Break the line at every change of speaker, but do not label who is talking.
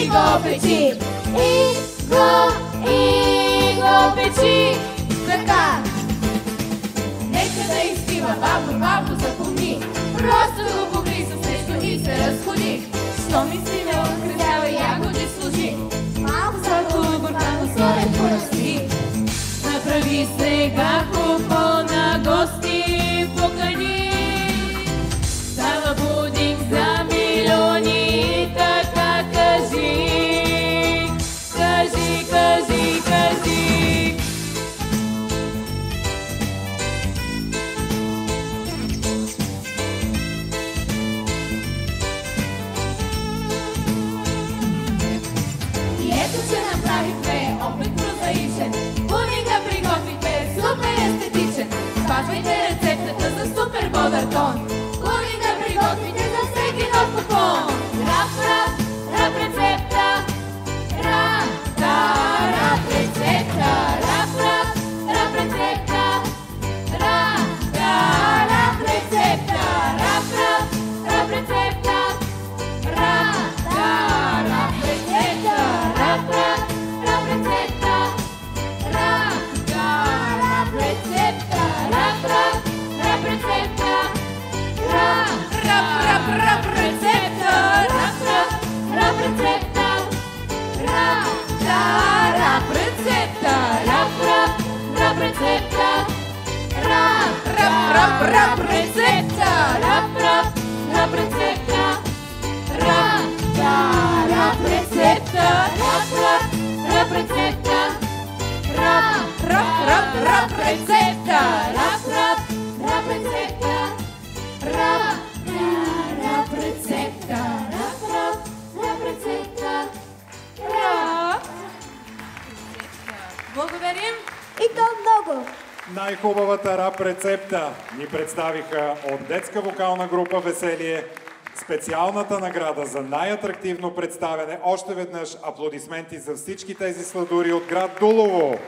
и го печи. И го печи. Така. Нека да изпива бавно, бавно запомни. Просто го покри с нещо и се разходи. Що мисли не откръвява, ягоди служи. Малко сладко, бъркано солен поръсти. Направи сега купон на гости, покани. Става пудинг за милиони, така кажи. Кажи, кажи, кажи. И ето, че направихме опит прозаичен. Пудинга приготвихме супер естетичен. Спазвайте рецептата за супер бодър тон. Пудинга приготвите за всеки нов купон. Рап, рап, рап рецепта. Рап, да, рап рецепта. Рап, рап, рап рецепта. Рап, да, рап рецепта. Рап, рап, рап рецепта. Рап, да, рап рецепта. Рап, рап, рап рецепта. Рап, да, рап рецепта. Рап, рап, рап рецепта. Рап, рап, рап, рап рецепта. Рап, рап, рап рецепта. Рап, да, рап рецепта. Рап, рап, рап рецепта. Рап, рап, рап, рап рецепта. Рап, рап, рап рецепта. Рап, да, рап рецепта. Рап, рап, рап рецепта. Рап, рап, рап, рап рецепта. Рап, рап, рап рецепта. Рап, да, рап рецепта. Рап, рап, рап рецепта. Рап. Благодарим.
И то много.
Най-хубавата рап рецепта ни представиха от детска вокална група Веселие. Специалната награда за най-атрактивно представяне. Още веднъж аплодисменти за всички тези сладури от град Дулово.